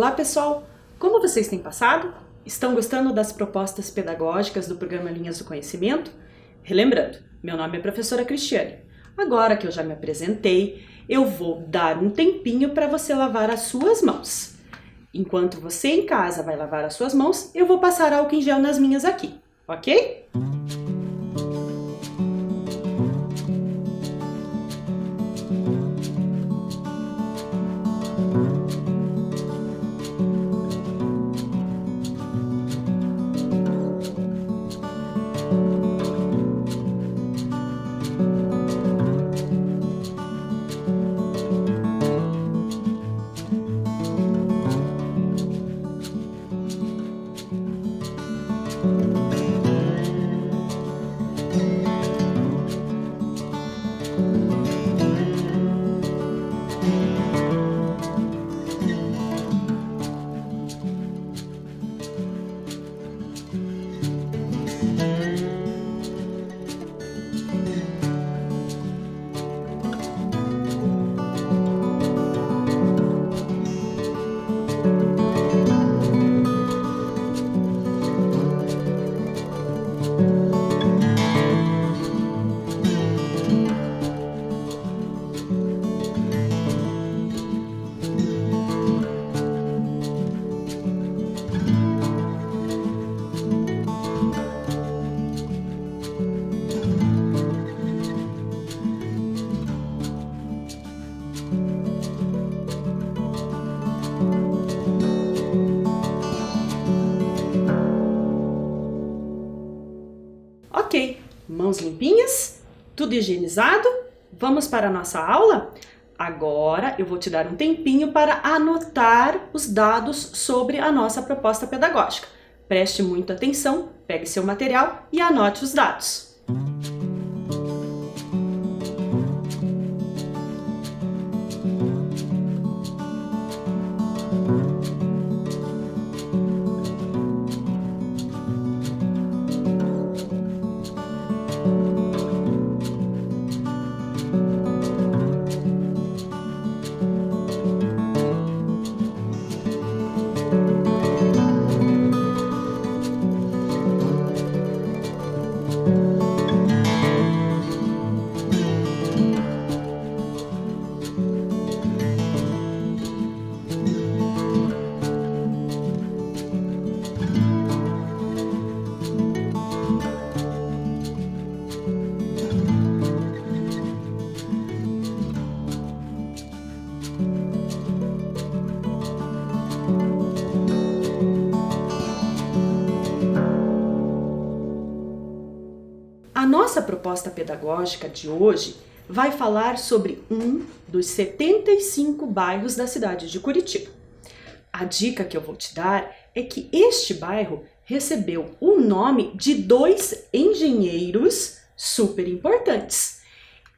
Olá pessoal, como vocês têm passado? Estão gostando das propostas pedagógicas do programa Linhas do Conhecimento? Relembrando, meu nome é professora Cristiane. Agora que eu já me apresentei, eu vou dar um tempinho para você lavar as suas mãos. Enquanto você em casa vai lavar as suas mãos, eu vou passar álcool em gel nas minhas aqui, ok? Ok, mãos limpinhas, tudo higienizado? Vamos para a nossa aula? Agora eu vou te dar um tempinho para anotar os dados sobre a nossa proposta pedagógica. Preste muita atenção, pegue seu material e anote os dados. A nossa proposta pedagógica de hoje vai falar sobre um dos 75 bairros da cidade de Curitiba. A dica que eu vou te dar é que este bairro recebeu o nome de dois engenheiros super importantes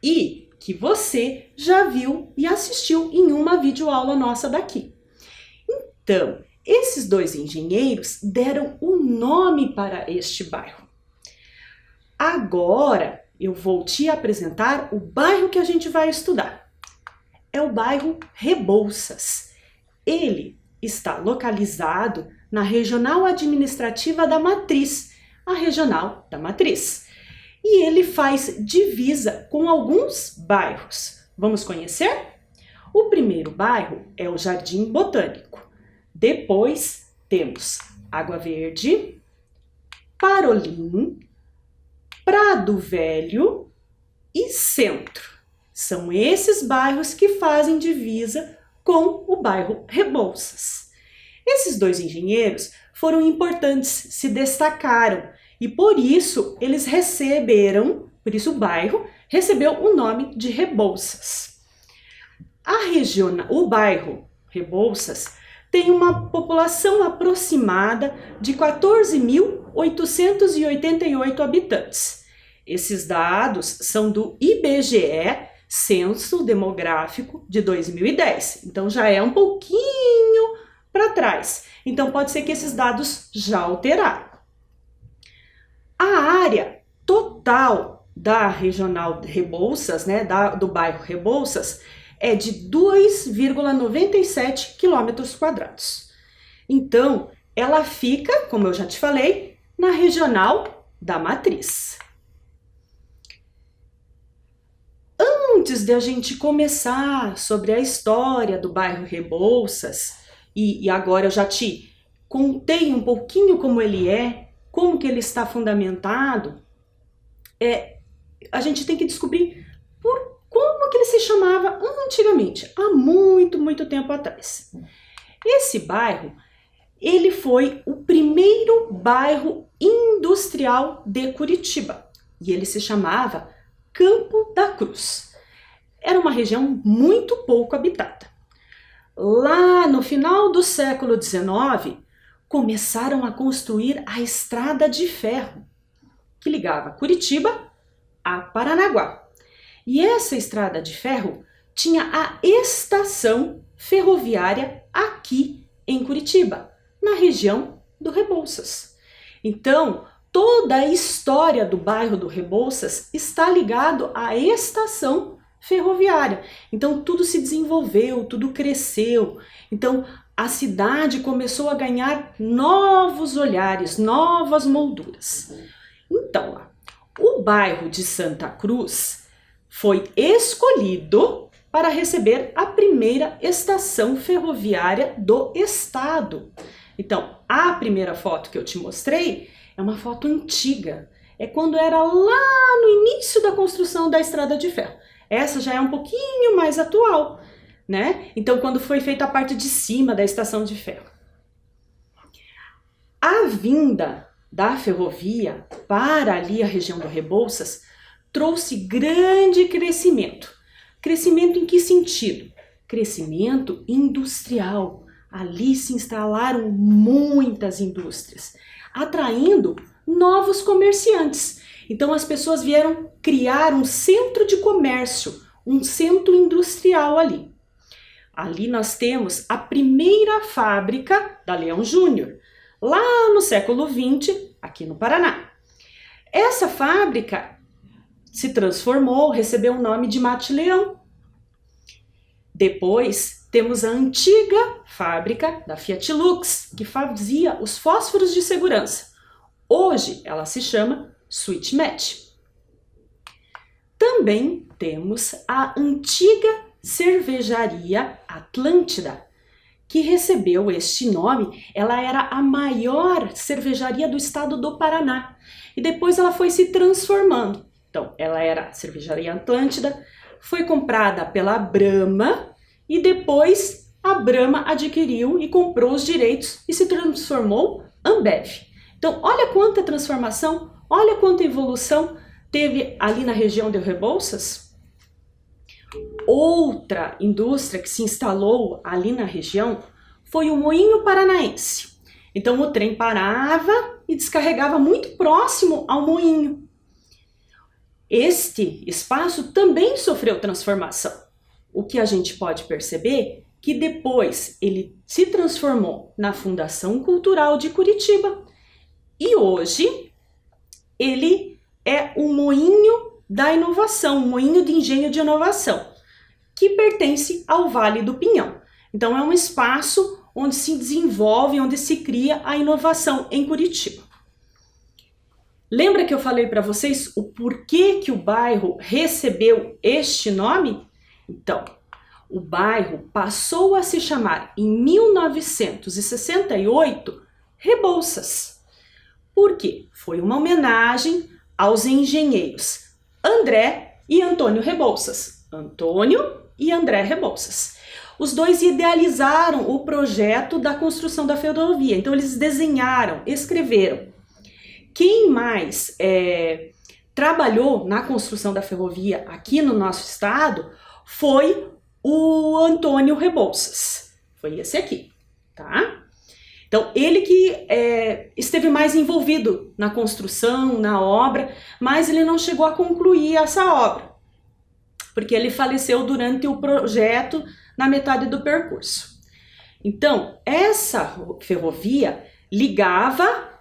e que você já viu e assistiu em uma videoaula nossa daqui. Então, esses dois engenheiros deram o nome para este bairro. Agora eu vou te apresentar o bairro que a gente vai estudar. É o bairro Rebouças. Ele está localizado na Regional Administrativa da Matriz, a Regional da Matriz. E ele faz divisa com alguns bairros. Vamos conhecer? O primeiro bairro é o Jardim Botânico. Depois temos Água Verde, Parolim, Prado Velho e Centro. São esses bairros que fazem divisa com o bairro Rebouças. Esses dois engenheiros foram importantes, se destacaram e por isso o bairro recebeu o nome de Rebouças. O bairro Rebouças tem uma população aproximada de 14.888 habitantes. Esses dados são do IBGE, Censo Demográfico de 2010. Então já é um pouquinho para trás. Então pode ser que esses dados já alteraram. A área total da Regional Rebouças, do bairro Rebouças, é de 2,97 km². Então, ela fica, como eu já te falei, na regional da Matriz. Antes de a gente começar sobre a história do bairro Rebouças, e agora eu já te contei um pouquinho como ele é, como que ele está fundamentado, a gente tem que descobrir como que ele se chamava antigamente, há muito, muito tempo atrás. Esse bairro, ele foi o primeiro bairro industrial de Curitiba, e ele se chamava Campo da Cruz. Era uma região muito pouco habitada. Lá no final do século XIX, começaram a construir a estrada de ferro, que ligava Curitiba a Paranaguá. E essa estrada de ferro tinha a estação ferroviária aqui em Curitiba, na região do Rebouças. Então, toda a história do bairro do Rebouças está ligado à estação ferroviária. Então, tudo se desenvolveu, tudo cresceu. Então, a cidade começou a ganhar novos olhares, novas molduras. Então, o bairro de Santa Cruz foi escolhido para receber a primeira estação ferroviária do estado. Então, a primeira foto que eu te mostrei é uma foto antiga. É quando era lá no início da construção da estrada de ferro. Essa já é um pouquinho mais atual, né? Então, quando foi feita a parte de cima da estação de ferro. A vinda da ferrovia para ali a região do Rebouças trouxe grande crescimento. Crescimento em que sentido? Crescimento industrial. Ali se instalaram muitas indústrias, atraindo novos comerciantes. Então as pessoas vieram criar um centro de comércio, um centro industrial ali. Ali nós temos a primeira fábrica da Leão Júnior, lá no século XX, aqui no Paraná. Essa fábrica se transformou, recebeu o nome de Mate Leão. Depois temos a antiga fábrica da Fiat Lux, que fazia os fósforos de segurança. Hoje ela se chama Switchmet. Também temos a antiga cervejaria Atlântida, que recebeu este nome. Ela era a maior cervejaria do estado do Paraná e depois ela foi se transformando. Então, ela era a cervejaria Atlântida, foi comprada pela Brahma e depois a Brahma adquiriu e comprou os direitos e se transformou Ambev. Então, olha quanta transformação, olha quanta evolução teve ali na região de Rebouças. Outra indústria que se instalou ali na região foi o Moinho Paranaense. Então, o trem parava e descarregava muito próximo ao moinho. Este espaço também sofreu transformação. O que a gente pode perceber que depois ele se transformou na Fundação Cultural de Curitiba e hoje ele é o Moinho da Inovação, o Moinho de Engenho de Inovação, que pertence ao Vale do Pinhão. Então é um espaço onde se desenvolve, onde se cria a inovação em Curitiba. Lembra que eu falei para vocês o porquê que o bairro recebeu este nome? Então, o bairro passou a se chamar em 1968 Rebouças. Por quê? Foi uma homenagem aos engenheiros André e Antônio Rebouças. Antônio e André Rebouças. Os dois idealizaram o projeto da construção da ferrovia. Então, eles desenharam, escreveram. Quem mais trabalhou na construção da ferrovia aqui no nosso estado foi o Antônio Rebouças. Foi esse aqui, tá? Então, ele que esteve mais envolvido na construção, na obra, mas ele não chegou a concluir essa obra, porque ele faleceu durante o projeto na metade do percurso. Então, essa ferrovia ligava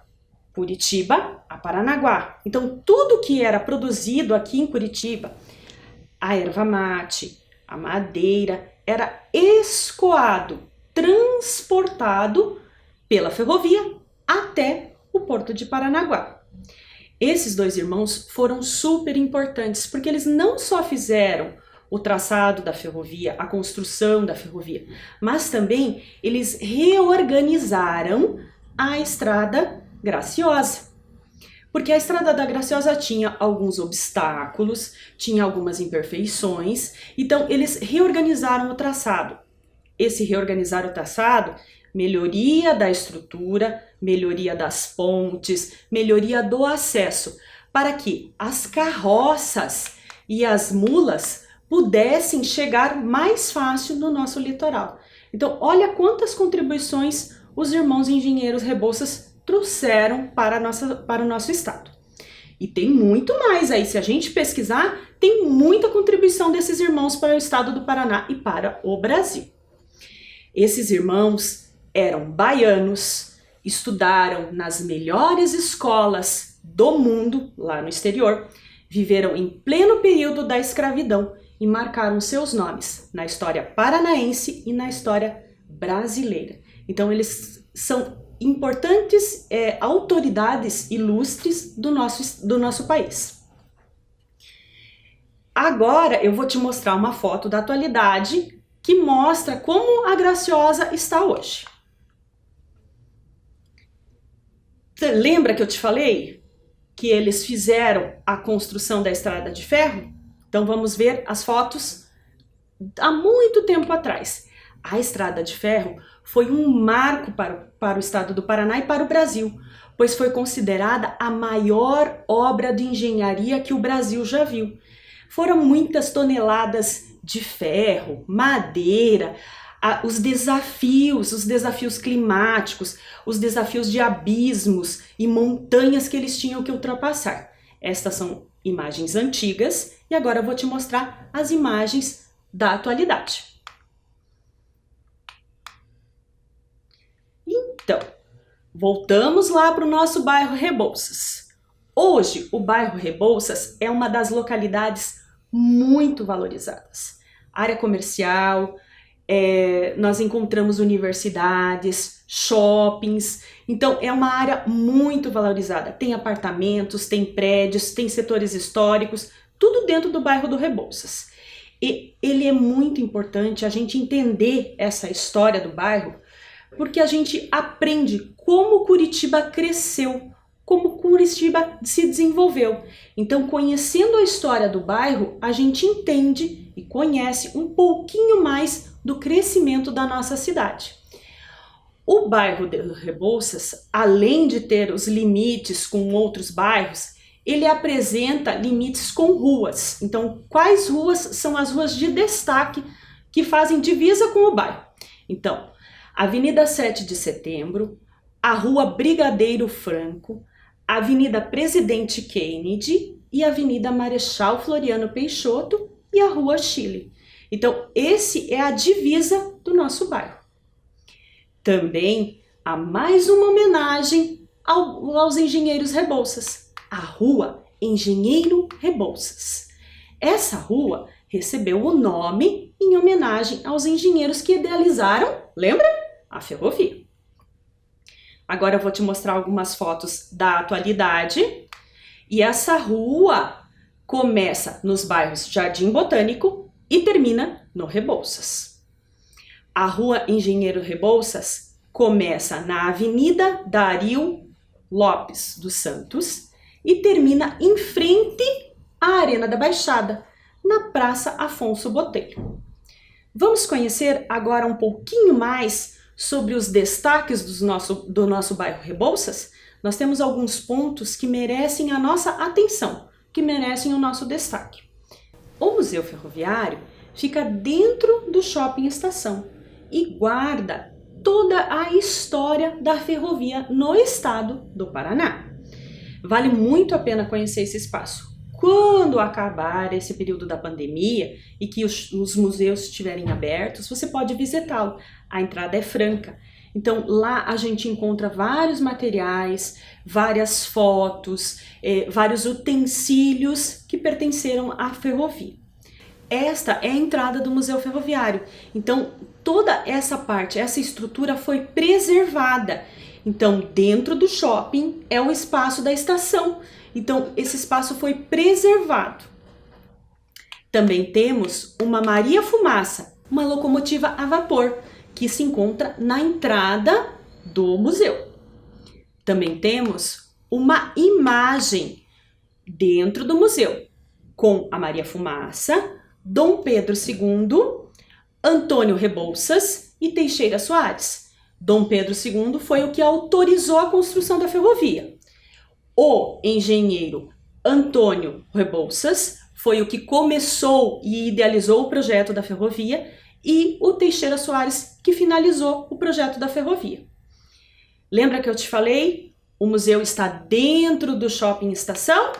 Curitiba a Paranaguá. Então, tudo que era produzido aqui em Curitiba, a erva mate, a madeira, era escoado, transportado pela ferrovia até o Porto de Paranaguá. Esses dois irmãos foram super importantes porque eles não só fizeram o traçado da ferrovia, a construção da ferrovia, mas também eles reorganizaram a Estrada Graciosa. Porque a Estrada da Graciosa tinha alguns obstáculos, tinha algumas imperfeições, então eles reorganizaram o traçado. Esse reorganizar o traçado, melhoria da estrutura, melhoria das pontes, melhoria do acesso, para que as carroças e as mulas pudessem chegar mais fácil no nosso litoral. Então, olha quantas contribuições os irmãos engenheiros Rebouças trouxeram para o nosso estado. E tem muito mais aí, se a gente pesquisar, tem muita contribuição desses irmãos para o estado do Paraná e para o Brasil. Esses irmãos eram baianos, estudaram nas melhores escolas do mundo, lá no exterior, viveram em pleno período da escravidão e marcaram seus nomes na história paranaense e na história brasileira. Então eles são importantes autoridades ilustres do nosso país. Agora eu vou te mostrar uma foto da atualidade que mostra como a Graciosa está hoje. Você lembra que eu te falei que eles fizeram a construção da estrada de ferro? Então vamos ver as fotos há muito tempo atrás. A estrada de ferro foi um marco para o estado do Paraná e para o Brasil, pois foi considerada a maior obra de engenharia que o Brasil já viu. Foram muitas toneladas de ferro, madeira, os desafios climáticos, os desafios de abismos e montanhas que eles tinham que ultrapassar. Estas são imagens antigas e agora eu vou te mostrar as imagens da atualidade. Então, voltamos lá para o nosso bairro Rebouças. Hoje, o bairro Rebouças é uma das localidades muito valorizadas. Área comercial, nós encontramos universidades, shoppings, então é uma área muito valorizada. Tem apartamentos, tem prédios, tem setores históricos, tudo dentro do bairro do Rebouças. E ele é muito importante a gente entender essa história do bairro, porque a gente aprende como Curitiba cresceu, como Curitiba se desenvolveu. Então, conhecendo a história do bairro, a gente entende e conhece um pouquinho mais do crescimento da nossa cidade. O bairro de Rebouças, além de ter os limites com outros bairros, ele apresenta limites com ruas. Então, quais ruas são as ruas de destaque que fazem divisa com o bairro? Então, Avenida 7 de Setembro, a Rua Brigadeiro Franco, Avenida Presidente Kennedy e Avenida Marechal Floriano Peixoto e a Rua Chile. Então, esse é a divisa do nosso bairro. Também há mais uma homenagem aos engenheiros Rebouças, a Rua Engenheiro Rebouças. Essa rua recebeu o nome em homenagem aos engenheiros que idealizaram, lembra? A ferrovia. Agora eu vou te mostrar algumas fotos da atualidade. E essa rua começa nos bairros Jardim Botânico e termina no Rebouças. A Rua Engenheiro Rebouças começa na Avenida Dario Lopes dos Santos e termina em frente à Arena da Baixada, na Praça Afonso Botelho. Vamos conhecer agora um pouquinho mais sobre os destaques do nosso bairro Rebouças? Nós temos alguns pontos que merecem a nossa atenção, que merecem o nosso destaque. O Museu Ferroviário fica dentro do Shopping Estação e guarda toda a história da ferrovia no estado do Paraná. Vale muito a pena conhecer esse espaço. Quando acabar esse período da pandemia e que os museus estiverem abertos, você pode visitá-lo. A entrada é franca. Então lá a gente encontra vários materiais, várias fotos, vários utensílios que pertenceram à ferrovia. esta é a entrada do Museu Ferroviário. Então, toda essa parte, essa estrutura foi preservada. Então, dentro do shopping é o espaço da estação. Então, esse espaço foi preservado. Também temos uma Maria Fumaça, uma locomotiva a vapor, que se encontra na entrada do museu. Também temos uma imagem dentro do museu, com a Maria Fumaça, Dom Pedro II, Antônio Rebouças e Teixeira Soares. Dom Pedro II foi o que autorizou a construção da ferrovia. O engenheiro Antônio Rebouças foi o que começou e idealizou o projeto da ferrovia e o Teixeira Soares que finalizou o projeto da ferrovia. Lembra que eu te falei? O museu está dentro do Shopping Estação?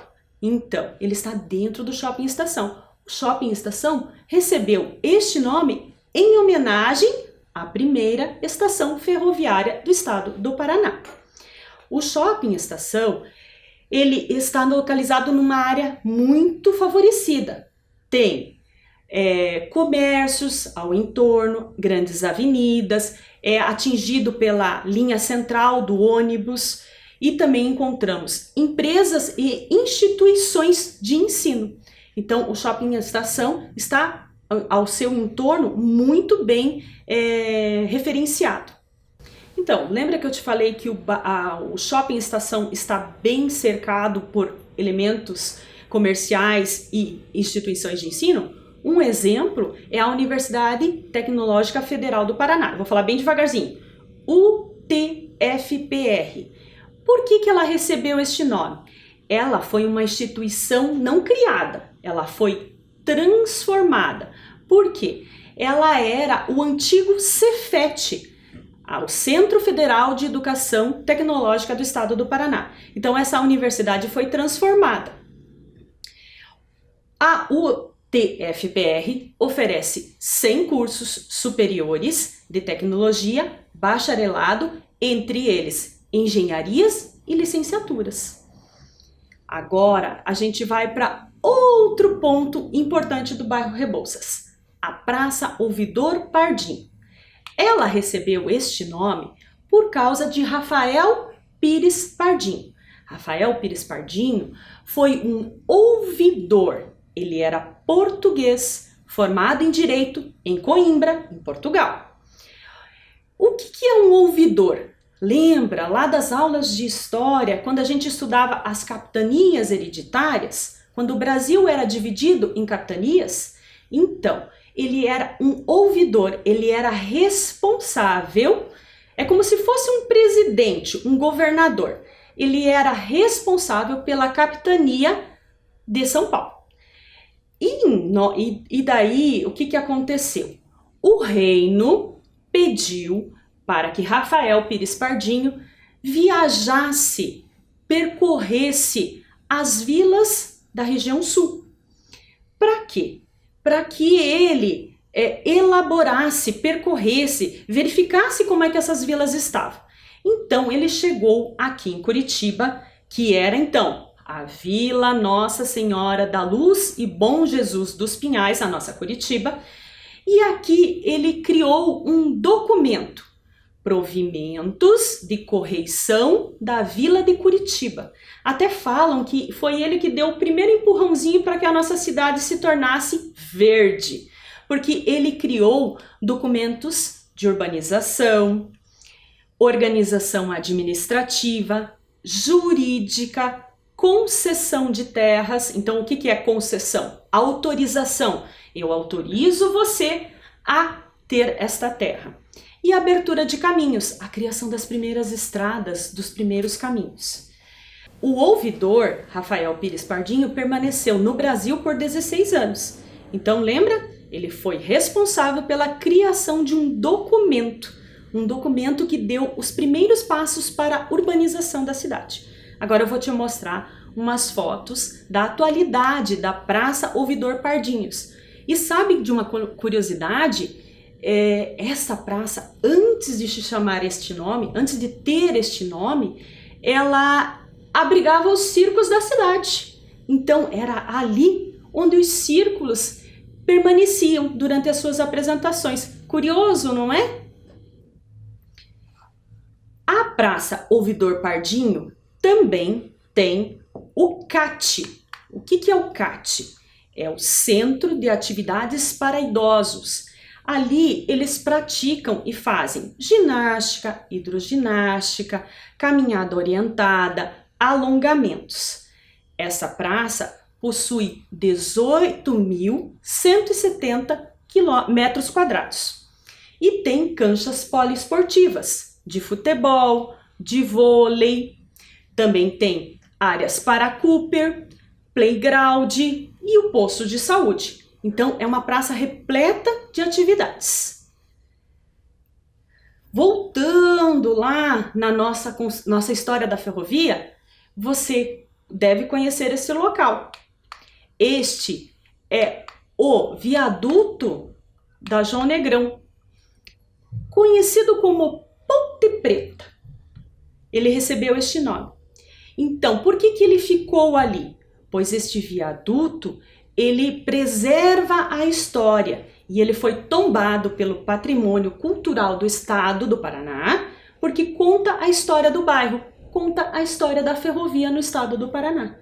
Então, ele está dentro do Shopping Estação. O Shopping Estação recebeu este nome em homenagem à primeira estação ferroviária do estado do Paraná. O Shopping Estação, ele está localizado numa área muito favorecida. Tem comércios ao entorno, grandes avenidas, é atingido pela linha central do ônibus e também encontramos empresas e instituições de ensino. Então, o Shopping Estação está ao seu entorno muito bem referenciado. Então, lembra que eu te falei que o Shopping Estação está bem cercado por elementos comerciais e instituições de ensino? Um exemplo é a Universidade Tecnológica Federal do Paraná. Eu vou falar bem devagarzinho. UTFPR. Por que ela recebeu este nome? Ela foi uma instituição não criada, ela foi transformada. Por quê? Ela era o antigo Cefet, o Centro Federal de Educação Tecnológica do Estado do Paraná. Então, essa universidade foi transformada. A UTFPR oferece 100 cursos superiores de tecnologia, bacharelado, entre eles engenharias e licenciaturas. Agora, a gente vai para outro ponto importante do bairro Rebouças, a Praça Ouvidor Pardinho. Ela recebeu este nome por causa de Rafael Pires Pardinho. Rafael Pires Pardinho foi um ouvidor. Ele era português, formado em Direito em Coimbra, em Portugal. O que é um ouvidor? Lembra lá das aulas de história, quando a gente estudava as capitanias hereditárias? Quando o Brasil era dividido em capitanias? Então, ele era um ouvidor, ele era responsável, é como se fosse um presidente, um governador. Ele era responsável pela capitania de São Paulo. E daí, o que aconteceu? O reino pediu para que Rafael Pires Pardinho viajasse, percorresse as vilas da região sul. Para quê? Para que ele elaborasse, percorresse, verificasse como é que essas vilas estavam. Então, ele chegou aqui em Curitiba, que era então a Vila Nossa Senhora da Luz e Bom Jesus dos Pinhais, a nossa Curitiba, e aqui ele criou um documento, Provimentos de Correição da Vila de Curitiba. Até falam que foi ele que deu o primeiro empurrãozinho para que a nossa cidade se tornasse verde, porque ele criou documentos de urbanização, organização administrativa, jurídica, concessão de terras. Então, o que é concessão? Autorização. Eu autorizo você a ter esta terra. E abertura de caminhos, a criação das primeiras estradas, dos primeiros caminhos. O ouvidor, Rafael Pires Pardinho, permaneceu no Brasil por 16 anos. Então, lembra? Ele foi responsável pela criação de um documento que deu os primeiros passos para a urbanização da cidade. Agora eu vou te mostrar umas fotos da atualidade da Praça Ouvidor Pardinhos. E sabe de uma curiosidade? Essa praça, antes de se chamar este nome, antes de ter este nome, ela abrigava os circos da cidade. Então, era ali onde os círculos permaneciam durante as suas apresentações. Curioso, não é? A Praça Ouvidor Pardinho também tem o CAT. O que é o CAT? É o Centro de Atividades para Idosos. Ali eles praticam e fazem ginástica, hidroginástica, caminhada orientada, alongamentos. Essa praça possui 18.170 metros quadrados e tem canchas poliesportivas de futebol, de vôlei, também tem áreas para Cooper, playground e o posto de saúde. Então, é uma praça repleta de atividades. Voltando lá na nossa história da ferrovia, você deve conhecer esse local. Este é o viaduto da João Negrão, conhecido como Ponte Preta. Ele recebeu este nome. Então, por que ele ficou ali? Pois este viaduto ele preserva a história e ele foi tombado pelo Patrimônio Cultural do Estado do Paraná, porque conta a história do bairro, conta a história da ferrovia no estado do Paraná.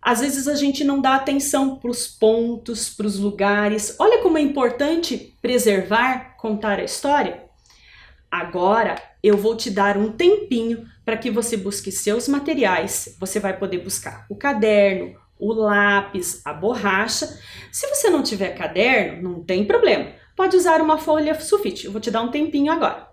Às vezes a gente não dá atenção para os pontos, para os lugares. Olha como é importante preservar, contar a história. Agora eu vou te dar um tempinho para que você busque seus materiais. Você vai poder buscar o caderno, o lápis, a borracha. Se você não tiver caderno, não tem problema. Pode usar uma folha sulfite. Eu vou te dar um tempinho agora.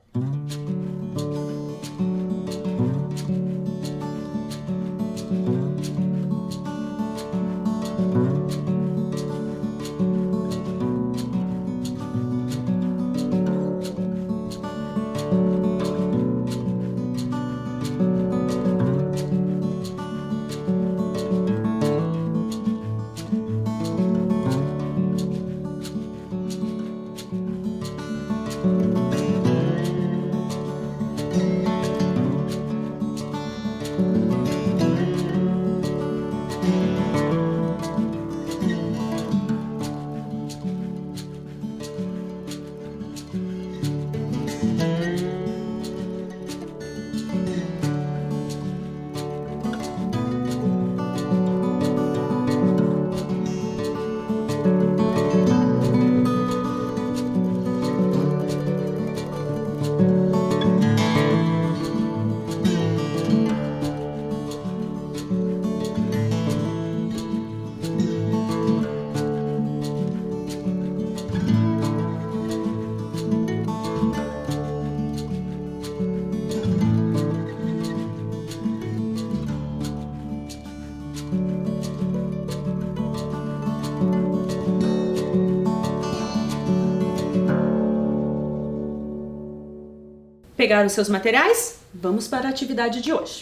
Pegaram os seus materiais? Vamos para a atividade de hoje.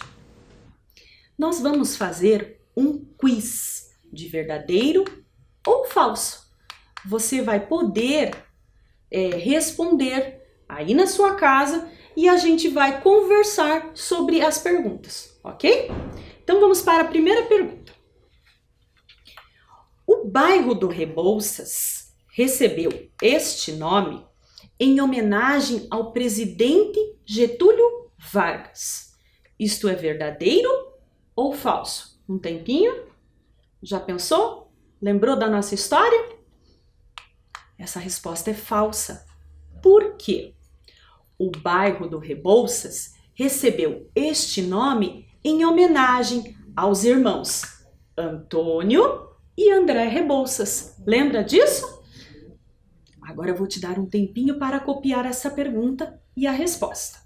Nós vamos fazer um quiz de verdadeiro ou falso. Você vai poder responder aí na sua casa e a gente vai conversar sobre as perguntas, ok? Então vamos para a primeira pergunta. O bairro do Rebouças recebeu este nome em homenagem ao presidente Getúlio Vargas. Isto é verdadeiro ou falso? Um tempinho? Já pensou? Lembrou da nossa história? Essa resposta é falsa. Por quê? O bairro do Rebouças recebeu este nome em homenagem aos irmãos Antônio e André Rebouças. Lembra disso? Agora eu vou te dar um tempinho para copiar essa pergunta e a resposta.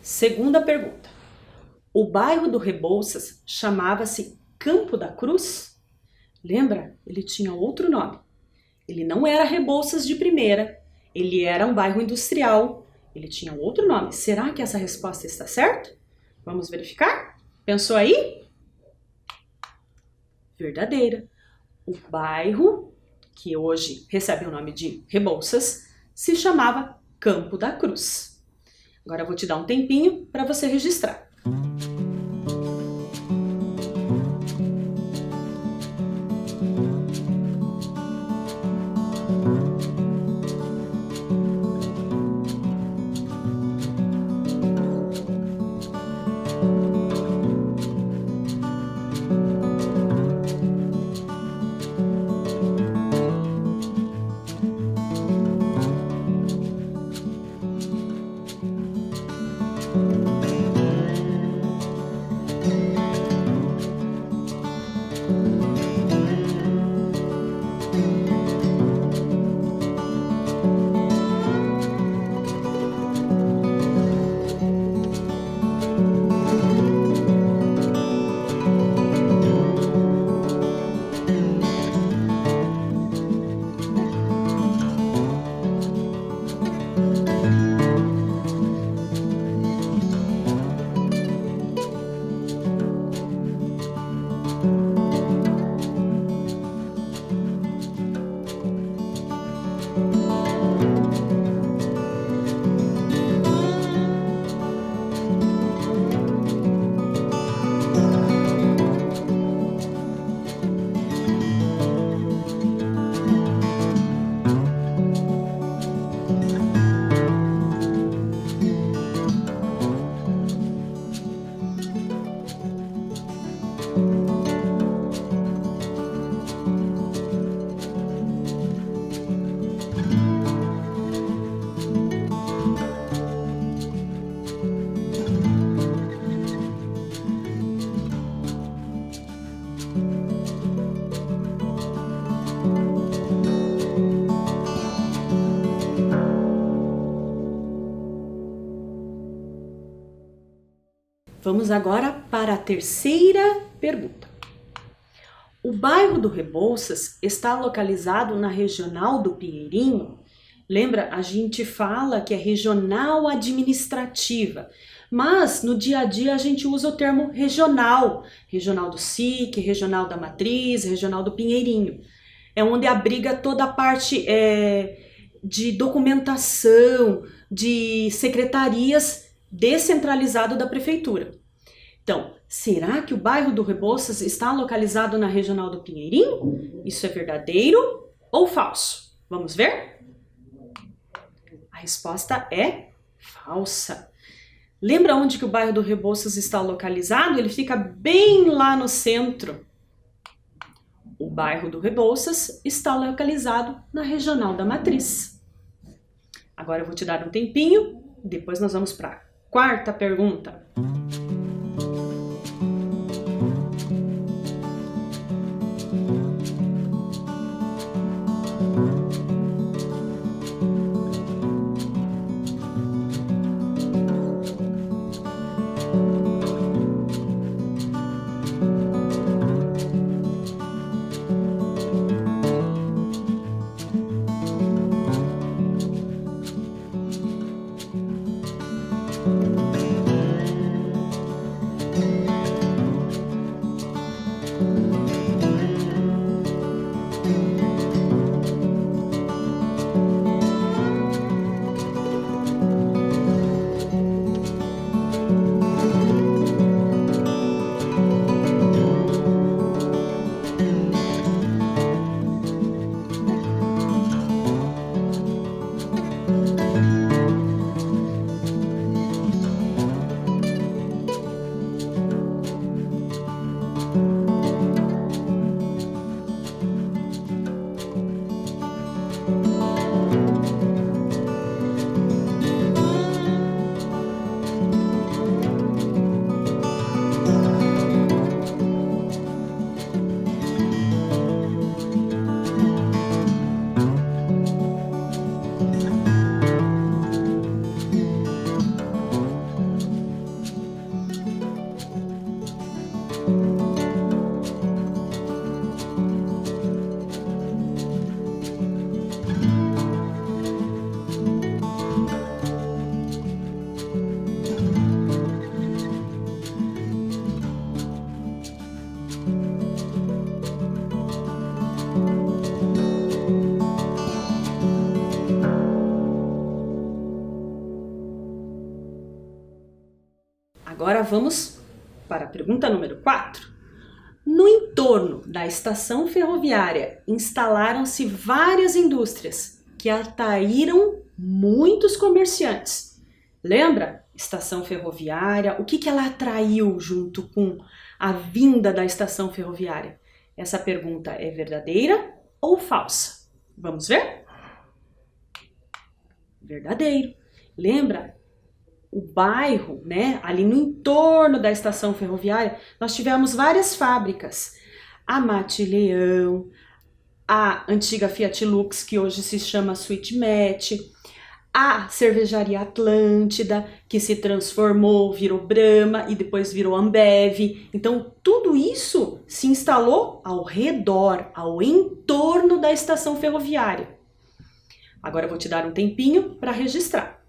Segunda pergunta. O bairro do Rebouças chamava-se Campo da Cruz? Lembra? Ele tinha outro nome. Ele não era Rebouças de primeira, ele era um bairro industrial, ele tinha outro nome. Será que essa resposta está certa? Vamos verificar? Pensou aí? Verdadeira. O bairro, que hoje recebe o nome de Rebouças, se chamava Campo da Cruz. Agora eu vou te dar um tempinho para você registrar. Vamos agora para a terceira pergunta. O bairro do Rebouças está localizado na regional do Pinheirinho? Lembra, a gente fala que é regional administrativa, mas no dia a dia a gente usa o termo regional. Regional do SIC, regional da Matriz, regional do Pinheirinho. É onde abriga toda a parte de documentação, de secretarias descentralizado da prefeitura. Então, será que o bairro do Rebouças está localizado na regional do Pinheirinho? Isso é verdadeiro ou falso? Vamos ver? A resposta é falsa. Lembra onde que o bairro do Rebouças está localizado? Ele fica bem lá no centro. O bairro do Rebouças está localizado na regional da Matriz. Agora eu vou te dar um tempinho, depois nós vamos para a quarta pergunta. Agora vamos para a pergunta número 4. No entorno da estação ferroviária instalaram-se várias indústrias que atraíram muitos comerciantes. Lembra? Estação ferroviária, o que ela atraiu junto com a vinda da estação ferroviária? Essa pergunta é verdadeira ou falsa? Vamos ver? Verdadeiro. Lembra? O bairro, né, ali no entorno da estação ferroviária, nós tivemos várias fábricas. A Mate-Leão, a antiga Fiat Lux, que hoje se chama Sweet Match, a Cervejaria Atlântida, que se transformou, virou Brahma e depois virou Ambev. Então, tudo isso se instalou ao redor, ao entorno da estação ferroviária. Agora eu vou te dar um tempinho para registrar.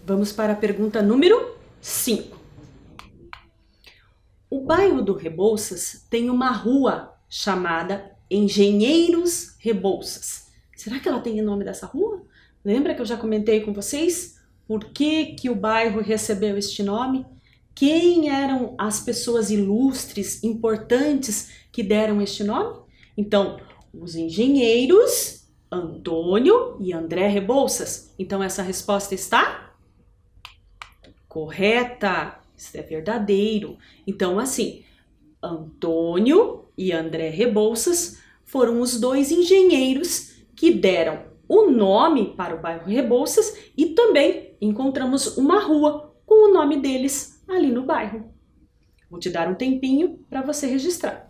Vamos para a pergunta número 5. O bairro do Rebouças tem uma rua chamada Engenheiros Rebouças. Será que ela tem o nome dessa rua? Lembra que eu já comentei com vocês por que o bairro recebeu este nome? Quem eram as pessoas ilustres, importantes que deram este nome? Então, os engenheiros Antônio e André Rebouças. Então, essa resposta está correta. Isso é verdadeiro. Então, assim, Antônio e André Rebouças foram os dois engenheiros que deram o nome para o bairro Rebouças e também encontramos uma rua com o nome deles ali no bairro. Vou te dar um tempinho para você registrar.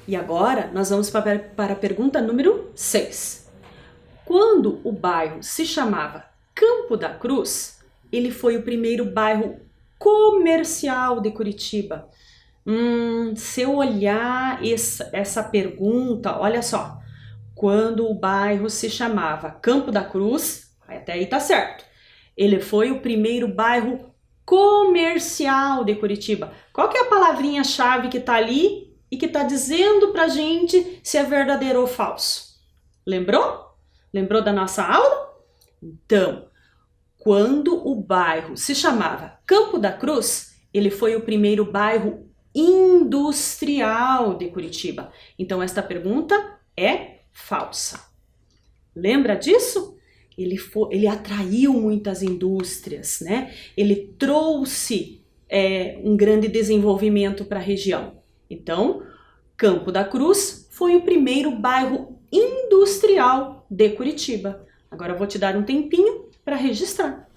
E agora nós vamos para a pergunta número 6. Quando o bairro se chamava Campo da Cruz, ele foi o primeiro bairro comercial de Curitiba. Se eu olhar essa pergunta, olha só. Quando o bairro se chamava Campo da Cruz, até aí tá certo. Ele foi o primeiro bairro comercial de Curitiba. Qual que é a palavrinha-chave que tá ali e que tá dizendo pra gente se é verdadeiro ou falso? Lembrou? Lembrou da nossa aula? Então, quando o bairro se chamava Campo da Cruz, ele foi o primeiro bairro industrial de Curitiba. Então, esta pergunta é falsa. Lembra disso? Ele atraiu muitas indústrias, né? Ele trouxe um grande desenvolvimento para a região. Então, Campo da Cruz foi o primeiro bairro industrial de Curitiba. Agora eu vou te dar um tempinho para registrar.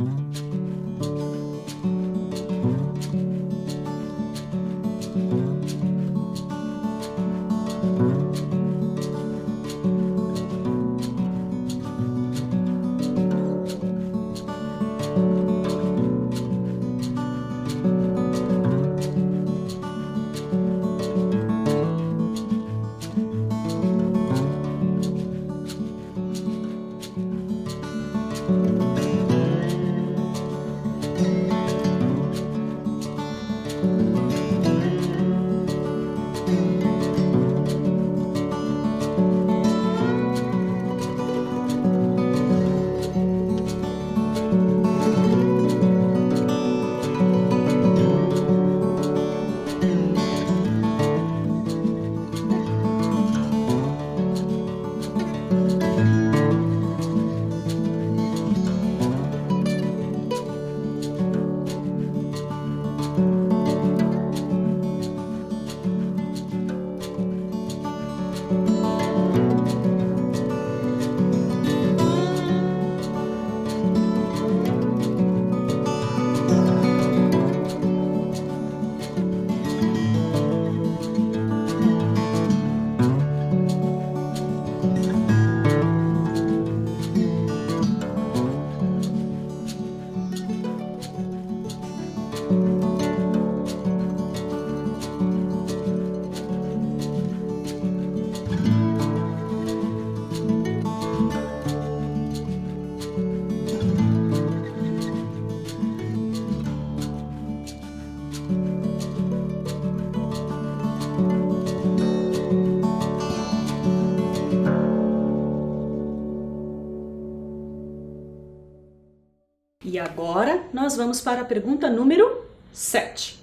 E agora nós vamos para a pergunta número 7.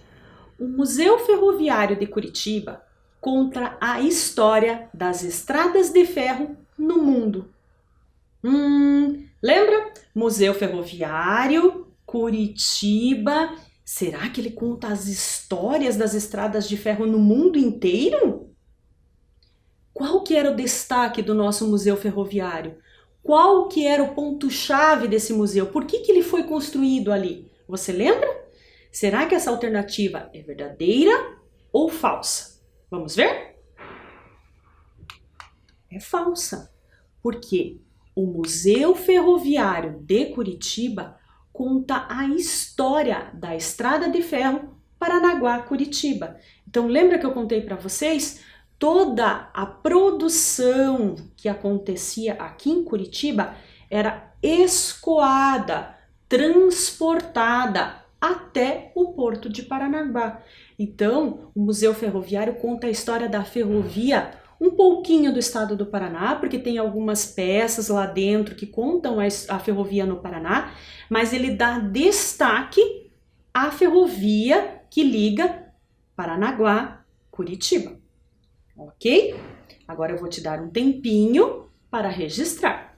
O Museu Ferroviário de Curitiba conta a história das estradas de ferro no mundo. Lembra? Museu Ferroviário, Curitiba. Será que ele conta as histórias das estradas de ferro no mundo inteiro? Qual que era o destaque do nosso Museu Ferroviário? Qual que era o ponto-chave desse museu? Por que ele foi construído ali? Você lembra? Será que essa alternativa é verdadeira ou falsa? Vamos ver? É falsa, porque o Museu Ferroviário de Curitiba conta a história da Estrada de Ferro Paranaguá-Curitiba. Então, lembra que eu contei para vocês? Toda a produção que acontecia aqui em Curitiba era escoada, transportada até o Porto de Paranaguá. Então, o Museu Ferroviário conta a história da ferrovia um pouquinho do estado do Paraná, porque tem algumas peças lá dentro que contam a ferrovia no Paraná, mas ele dá destaque à ferrovia que liga Paranaguá-Curitiba. Ok? Agora eu vou te dar um tempinho para registrar.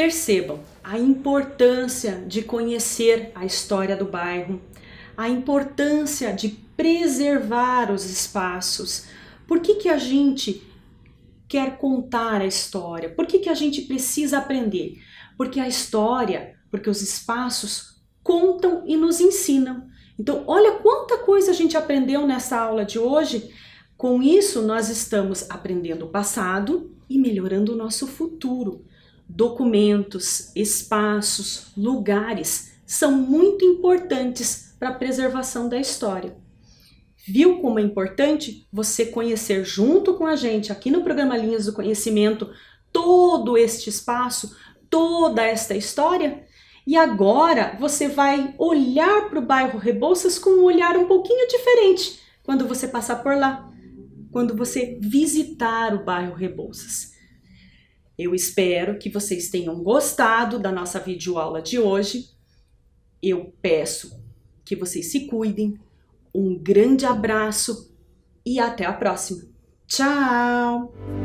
Percebam a importância de conhecer a história do bairro, a importância de preservar os espaços. Por que a gente quer contar a história? Por que a gente precisa aprender? Porque a história, porque os espaços contam e nos ensinam. Então, olha quanta coisa a gente aprendeu nessa aula de hoje. Com isso, nós estamos aprendendo o passado e melhorando o nosso futuro. Documentos, espaços, lugares são muito importantes para a preservação da história. Viu como é importante você conhecer junto com a gente aqui no programa Linhas do Conhecimento todo este espaço, toda esta história? E agora você vai olhar para o bairro Rebouças com um olhar um pouquinho diferente quando você passar por lá, quando você visitar o bairro Rebouças. Eu espero que vocês tenham gostado da nossa videoaula de hoje. Eu peço que vocês se cuidem. Um grande abraço e até a próxima. Tchau!